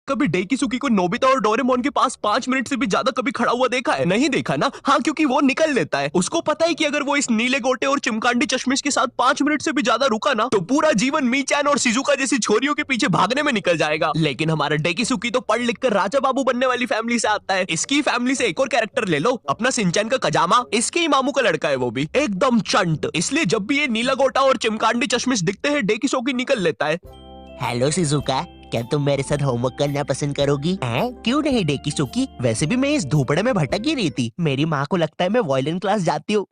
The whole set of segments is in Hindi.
कभी डेकिसुकी को नोबिता और डोरेमोन के पास 5 मिनट से भी ज्यादा कभी खड़ा हुआ देखा है? नहीं देखा ना? हाँ, क्योंकि वो निकल लेता है। उसको पता है कि अगर वो इस नीले गोटे और चिमकांडी चश्मिश के साथ 5 मिनट से भी ज्यादा रुका ना तो पूरा जीवन मीचान और शिजुका जैसी छोरियों के पीछे भागने में निकल जाएगा। लेकिन हमारा डेकिसुकी तो पढ़ लिख कर राजा बाबू बनने वाली फैमिली से आता है। इसकी फैमिली से एक और कैरेक्टर ले लो, अपना सिंचैन का कजामा। इसके ही मामू का लड़का है, वो भी एकदम चंट। इसलिए जब भी ये नीला गोटा और चिमकांडी चश्मिश दिखते हैं डेकिसुकी निकल लेता है। हेलो शिजुका, क्या तुम मेरे साथ होमवर्क करना पसंद करोगी? क्यों नहीं डेकिसुकी, वैसे भी मैं इस धूपड़े में भटक ही रही थी। मेरी माँ को लगता है मैं वायलिन क्लास जाती हूँ।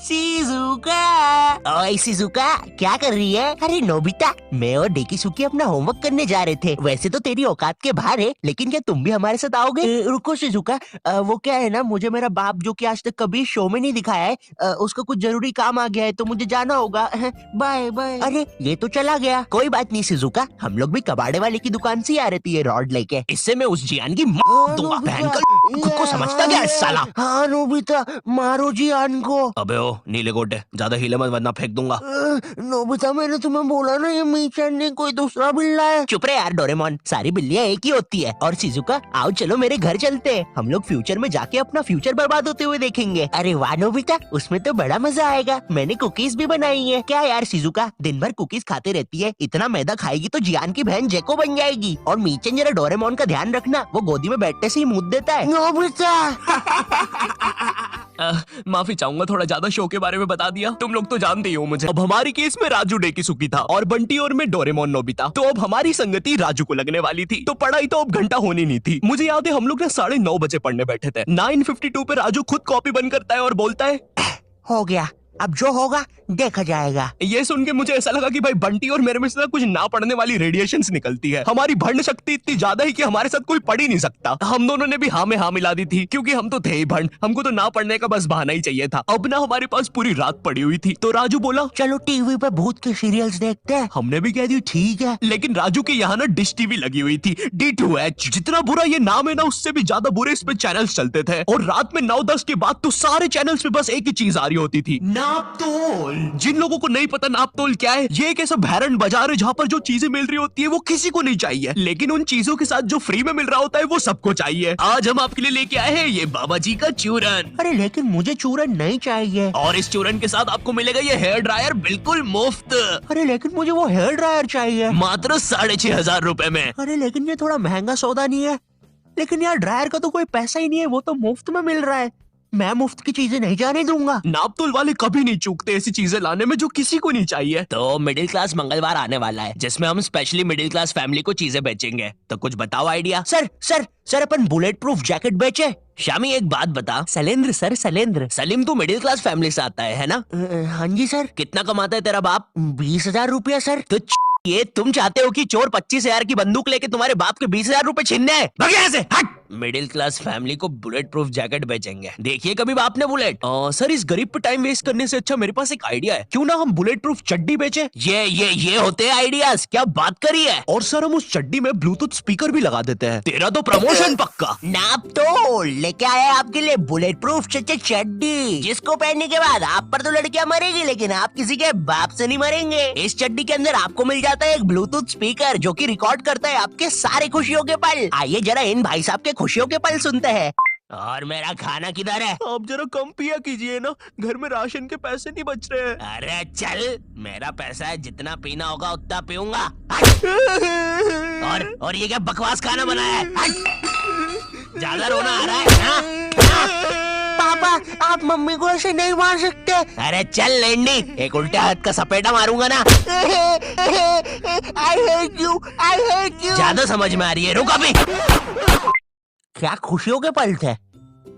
शिजुका, ओए शिजुका, क्या कर रही है? अरे नोबिता, मैं और डेकिसुकी अपना होमवर्क करने जा रहे थे। वैसे तो तेरी औकात के बाहर है, लेकिन क्या तुम भी हमारे साथ आओगे? रुको शिजुका, वो क्या है ना, मुझे मेरा बाप जो कि आज तक कभी शो में नहीं दिखाया है, उसका कुछ जरूरी काम आ गया है तो मुझे जाना होगा। Bye bye. अरे ये तो चला गया। कोई बात नहीं शिजुका, हम लोग भी कबाड़े वाले की दुकान से ही आ रहे थे ये रॉड लेके। इससे मैं उस जियान की माँ दूंगा। भयंकर खुद को समझता क्या है साला? हाँ नोबिता, मारो जियान को। अबे ओ नीले गोटे, ज्यादा हिले मत वरना फेंक दूंगा। नोबिता, मैंने तुम्हें बोला ना ये मीचान ने कोई दूसरा बिल्ला है। चुप रहे यार डोरेमोन, सारी बिल्लियां एक ही होती है। और शिजुका, आओ चलो मेरे घर चलते हैं। हम लोग फ्यूचर में जाके अपना फ्यूचर बर्बाद होते हुए देखेंगे। अरे वाह नोबिता, उसमें तो बड़ा मजा आएगा। मैंने कुकीज भी बनाई है। क्या यार शिजुका, दिन भर कुकीज खाते रहती है, इतना मैदा खाएगी तो जियान की बहन जेको बन जाएगी। और मीचन जरा डोरेमोन का ध्यान रखना, वो गोदी में बैठने से ही मुंह देता है। नोबिता माफी चाहूंगा, थोड़ा ज्यादा शो के बारे में बता दिया। तुम लोग तो जानते ही हो मुझे। अब हमारी केस में राजू डेकिसुकी था और बंटी और मैं डोरेमोन नोबिता। तो अब हमारी संगति राजू को लगने वाली थी, तो पढ़ाई तो अब घंटा होनी नहीं थी। मुझे याद है हम लोग ना 9:30 बजे पढ़ने बैठे थे। 9:52 पे राजू खुद कॉपी बंद करता है और बोलता है, हो गया, अब जो होगा देखा जाएगा। ये सुन के मुझे ऐसा लगा कि भाई बंटी और मेरे में से कुछ ना पढ़ने वाली रेडिएशंस निकलती है। हमारी भंड शक्ति इतनी ज्यादा है कि हमारे साथ कोई पढ़ ही नहीं सकता। हम दोनों ने भी हाँ में हाँ मिला दी थी, क्योंकि हम तो थे ही भंड। हमको तो ना पढ़ने का बस बहाना ही चाहिए था। अब ना हमारे पास पूरी रात पड़ी हुई थी, तो राजू बोला चलो टीवी पे भूत के सीरियल्स देखते हैं। हमने भी कह दी ठीक है, लेकिन राजू के यहाँ ना डिश टीवी लगी हुई थी, D2H। जितना बुरा ये नाम है ना, उससे भी ज्यादा बुरे इस पे चैनल्स चलते थे। और रात में 9-10 के बाद तो सारे चैनल्स पे बस एक ही चीज आ रही होती थी, नापतोल। जिन लोगों को नहीं पता नापतोल क्या है, ये एक ऐसा भैरन बाजार है जहाँ पर जो चीजें मिल रही होती है वो किसी को नहीं चाहिए, लेकिन उन चीजों के साथ जो फ्री में मिल रहा होता है वो सबको चाहिए। आज हम आपके लिए लेके आए हैं ये बाबा जी का चूरन। अरे लेकिन मुझे चूरन नहीं चाहिए। और इस चूरन के साथ आपको मिलेगा ये हेयर ड्रायर बिल्कुल मुफ्त। अरे लेकिन मुझे वो हेयर ड्रायर चाहिए, मात्र 6,500 रुपए में। अरे लेकिन ये थोड़ा महंगा सौदा नहीं है? लेकिन यार ड्रायर का तो कोई पैसा ही नहीं है, वो तो मुफ्त में मिल रहा है। मैं मुफ्त की चीजें नहीं जाने दूंगा। नापतोल वाले कभी नहीं चूकते ऐसी चीजें लाने में जो किसी को नहीं चाहिए। तो मिडिल क्लास मंगलवार आने वाला है, जिसमें हम स्पेशली मिडिल क्लास फैमिली को चीजें बेचेंगे। तो कुछ बताओ आइडिया। सर अपन बुलेट प्रूफ जैकेट बेचे। शामी एक बात बता। शैलेंद्र सर, शैलेंद्र। सलीम तू मिडिल क्लास फैमिली से आता है ना? हाँ जी सर। कितना कमाता है तेरा बाप? 20,000 रुपया सर। तो ये तुम चाहते हो कि चोर 25,000 की बंदूक लेके तुम्हारे बाप के 20,000 रुपए छीनने हैं? भाग यहाँ से, हट। मिडिल क्लास फैमिली को बुलेट प्रूफ जैकेट बेचेंगे। देखिए कभी बाप ने बुलेट। सर इस गरीब पे टाइम वेस्ट करने से अच्छा मेरे पास एक आइडिया है, क्यों ना हम बुलेट प्रूफ चड्डी बेचे? ये होते हैं आइडियाज, क्या बात करी है। और सर हम उस चड्डी में ब्लूटूथ स्पीकर भी लगा देते हैं। तेरा तो प्रमोशन पक्का। नापतोल लेके आए आपके लिए बुलेट प्रूफ चड्डी, जिसको पहनने के बाद आप पर तो लड़कियां मरेगी, लेकिन आप किसी के बाप से नहीं मरेंगे। इस चड्डी के अंदर आपको मिल जाता है एक ब्लूटूथ स्पीकर जो कि रिकॉर्ड करता है आपके सारे खुशियों के पल। आइए जरा इन भाई साहब के खुशियों के पल सुनते हैं। और मेरा खाना किधर है? आप जरा कम पिया कीजिए ना, घर में राशन के पैसे नहीं बच रहे हैं। अरे चल, मेरा पैसा है, जितना पीना होगा उतना पीऊंगा। और ये क्या बकवास खाना बनाया है? ज्यादा रोना आ रहा है? हाँ? पापा आप मम्मी को ऐसे नहीं मार सकते। अरे चल लेंडी, एक उल्टे हाथ का सपेटा मारूंगा ना। I hate you, I hate you। ज्यादा समझ में आ रही है, रुक अभी। क्या खुशियों के पल थे।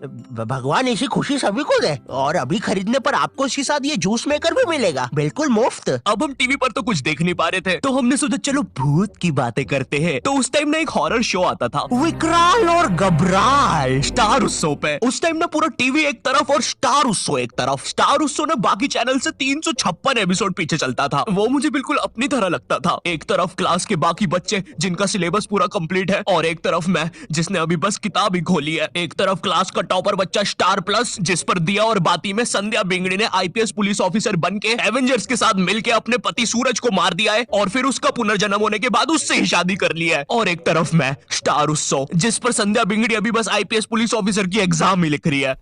भगवान ऐसी खुशी सभी को दे। और अभी खरीदने पर आपको इसके साथ ये जूस मेकर भी मिलेगा, बिल्कुल मुफ्त। अब हम टीवी पर तो कुछ देख नहीं पा रहे थे, तो हमने सोचा चलो भूत की बातें करते हैं। तो उस टाइम ना एक हॉरर शो आता था, विकराल और घबराल, स्टार उत्सव पे। उस टाइम ना पूरा टीवी एक तरफ और स्टार उत्सव एक तरफ। स्टार उत्सव ना बाकी चैनल से 356 एपिसोड पीछे चलता था। वो मुझे बिल्कुल अपनी तरह लगता था। एक तरफ क्लास के बाकी बच्चे जिनका सिलेबस पूरा कंप्लीट है, और एक तरफ मैं जिसने अभी बस किताब ही खोली है। एक तरफ क्लास का टॉपर बच्चा स्टार प्लस, जिस पर दिया और बाती में संध्या बिंगड़ी ने आईपीएस पुलिस ऑफिसर बन के एवेंजर्स के साथ मिलकर अपने पति सूरज को मार दिया है और फिर उसका पुनर्जन्म होने के बाद उससे ही शादी कर लिया है। और एक तरफ मैं स्टार उत्सव, जिस पर संध्या बिंगड़ी अभी बस आईपीएस पुलिस ऑफिसर की एग्जाम ही लिख रही है।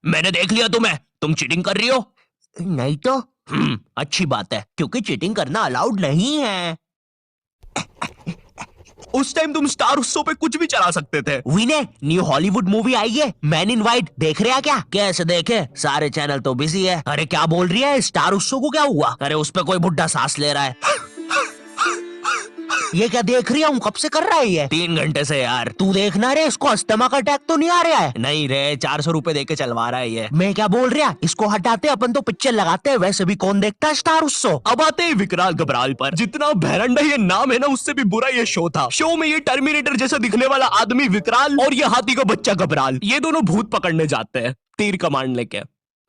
मैंने देख लिया तुम्हें, तुम चीटिंग कर रही हो। नहीं तो अच्छी बात है। क्योंकि चीटिंग करना अलाउड नहीं है। उस टाइम तुम स्टार उत्सव पे कुछ भी चला सकते थे। विनय, न्यू हॉलीवुड मूवी आई है मैन इन वाइट, देख रहे हैं क्या? कैसे देखे, सारे चैनल तो बिजी है। अरे क्या बोल रही है, स्टार उत्सव को क्या हुआ? अरे उस पे कोई बुड्ढा सांस ले रहा है। ये क्या देख रही हूँ, कब से कर रहा है ये? 3 घंटे से यार। तू देखना रे, इसको अस्थमा का अटैक तो नहीं आ रहा है? नहीं रे, 400 रुपए देके चलवा रहा है ये। मैं क्या बोल रहा, इसको हटाते अपन तो पिक्चर लगाते हैं। वैसे भी कौन देखता है स्टार उत्सव। अब आते हैं विकराल घबराल पर। जितना भैरंडा ये नाम है ना, उससे भी बुरा ये शो था। शो में ये टर्मिनेटर जैसा दिखने वाला आदमी विकराल और ये हाथी का बच्चा घबराल, ये दोनों भूत पकड़ने जाते हैं तीर कमांड लेके।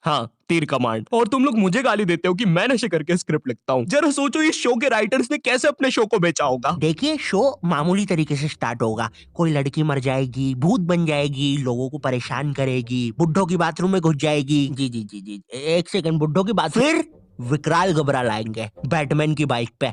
हाँ, तीर कमांड। और तुम लोग मुझे गाली देते हो कि मैं नशे करके स्क्रिप्ट लिखता हूँ। जरा सोचो इस शो के राइटर्स ने कैसे अपने शो को बेचा होगा। देखिए, शो मामूली तरीके से स्टार्ट होगा। कोई लड़की मर जाएगी, भूत बन जाएगी, लोगों को परेशान करेगी, बुड्ढों की बाथरूम में घुस जाएगी। जी जी जी जी, एक सेकंड, बुड्ढों की बात। फिर विकराल घबराल आएंगे बैटमैन की बाइक पे।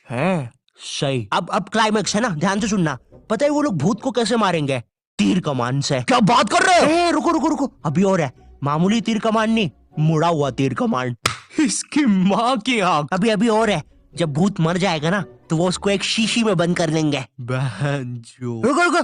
हैं, सही। अब क्लाइमेक्स है ना, ध्यान से सुनना। पता है वो लोग भूत को कैसे मारेंगे? तीर कमान से। क्या बात कर रहे हो? रुको रुको रुको, अभी और है। मामूली तीर कमान नहीं, मुड़ा हुआ तीर कमान। इसकी माँ की आंख। अभी और है। जब भूत मर जाएगा ना, तो वो उसको एक शीशी में बंद कर लेंगे। बहनचोद। रुको,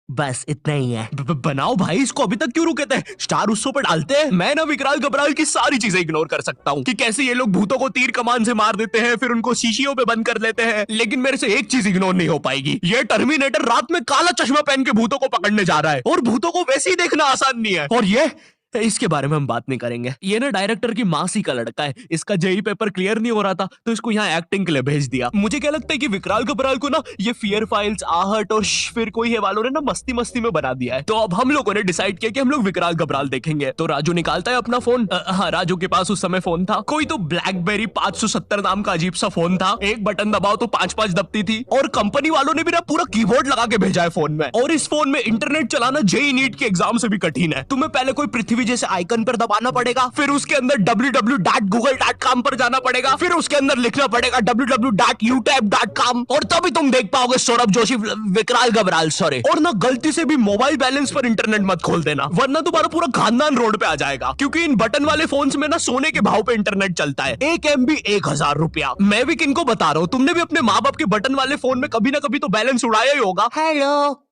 बस इतना ही है। बनाओ भाई, इसको अभी तक क्यों रुके थे? स्टार उत्सव पे डालते हैं। मैं ना विकराल घबराल की सारी चीजें इग्नोर कर सकता हूँ कि कैसे ये लोग भूतों को तीर कमान से मार देते हैं, फिर उनको शीशियों पे बंद कर लेते हैं। लेकिन मेरे से एक चीज इग्नोर नहीं हो पाएगी, ये टर्मिनेटर रात में काला चश्मा पहन के भूतों को पकड़ने जा रहा है। और भूतों को वैसे ही देखना आसान नहीं है। और ये इसके बारे में हम बात नहीं करेंगे। ये ना डायरेक्टर की मासी का लड़का है। इसका जेई पेपर क्लियर नहीं हो रहा था, तो इसको यहाँ एक्टिंग के लिए भेज दिया। मुझे क्या लगता है कि विकराल घबराल को ना ये फियर फाइल्स, आहट और फिर कोई है वालों ने ना मस्ती मस्ती में बना दिया है। तो अब हम लोगों ने डिसाइड किया कि हम लोग विकराल घबराल देखेंगे। तो राजू निकालता है अपना फोन। हाँ, राजू के पास उस समय फोन था, कोई तो ब्लैकबेरी 570 नाम का अजीब सा फोन था। एक बटन दबाओ तो 5-5 दबती थी। और कंपनी वालों ने भी ना पूरा कीबोर्ड लगा के भेजा है फोन में। और इस फोन में इंटरनेट चलाना जेई नीट के एग्जाम से भी कठिन है। तुम्हें पहले कोई पृथ्वी जैसे आइकन पर दबाना पड़ेगा, फिर उसके अंदर www.google.com पर जाना पड़ेगा, फिर उसके अंदर लिखना पड़ेगा www.utab.com, और तभी तुम देख पाओगे सौरभ जोशी विकराल घबराल। सॉरी, और ना गलती से भी मोबाइल बैलेंस पर इंटरनेट मत खोल देना, वरना तुम्हारा पूरा खानदान रोड पे आ जाएगा। क्योंकि इन बटन वाले फोन्स में ना सोने के भाव पे इंटरनेट चलता है। 1 MB 1000 रुपया। मैं भी किनको बता रहा हूँ, तुमने भी अपने माँ बाप के बटन वाले फोन में कभी ना कभी तो बैलेंस उड़ाया ही होगा। हेलो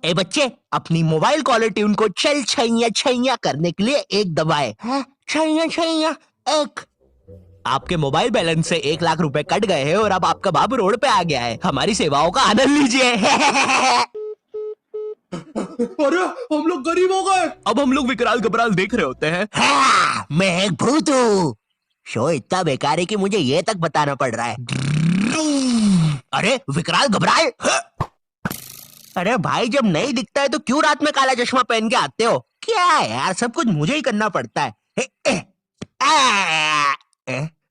ए बच्चे, अपनी मोबाइल कॉलर ट्यून को चल छैया छैया करने के लिए एक दबाए। छैया छैया एक। आपके मोबाइल बैलेंस से 1 लाख रुपए कट गए हैं और अब आपका बाप रोड पे आ गया है। हमारी सेवाओं का आनंद लीजिए। अरे हम लोग गरीब हो गए। अब हम लोग विकराल घबराल देख रहे होते हैं। मैं एक भूत हूँ। शो इतना बेकार है कि मुझे ये तक बताना पड़ रहा है। अरे विकराल घबराल। अरे भाई, जब नहीं दिखता है तो क्यों रात में काला चश्मा पहन के आते हो? क्या है यार, सब कुछ मुझे ही करना पड़ता है।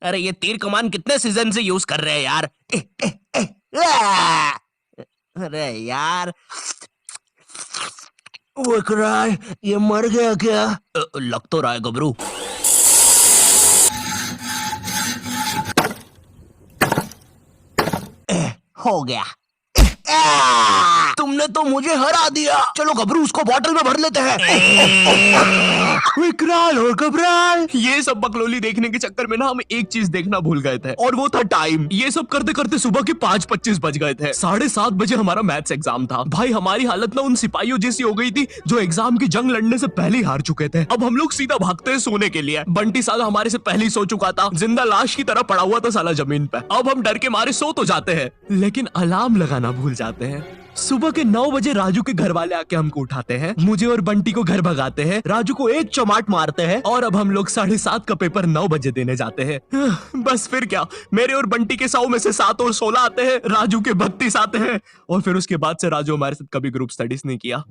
अरे ये तीर कमान कितने सीजन से यूज कर रहे हैं यार। अरे यार, विकराल ये मर गया क्या? लग तो रहा है गबरू। हो गया। तुमने तो मुझे हरा दिया। चलो गबरू, उसको बॉटल में भर लेते हैं। विकराल और घबराल। ये सब बकलोली देखने के चक्कर में ना हम एक चीज देखना भूल गए थे, और वो था टाइम। ये सब करते करते सुबह के 5:25 बज गए थे। 7:30 बजे हमारा मैथ्स एग्जाम था। भाई हमारी हालत ना उन सिपाहियों जैसी हो गई थी जो एग्जाम की जंग लड़ने से पहले ही हार चुके थे। अब हम लोग सीधा भागते हैं सोने के लिए। बंटी साला हमारे से पहले ही सो चुका था, जिंदा लाश की तरह पड़ा हुआ था साला जमीन पे। अब हम डर के मारे सो तो जाते हैं, लेकिन अलार्म लगाना भूल जाते हैं। सुबह के 9 बजे राजू के घर वाले आके हमको उठाते हैं, मुझे और बंटी को घर भगाते हैं, राजू को एक चमाट मारते हैं, और अब हम लोग 7:30 का पेपर 9 बजे देने जाते हैं। बस फिर क्या, मेरे और बंटी के 100 में से 7 और 16 आते हैं, राजू के 32 आते हैं, और फिर उसके बाद से राजू हमारे साथ कभी ग्रुप स्टडीज नहीं किया।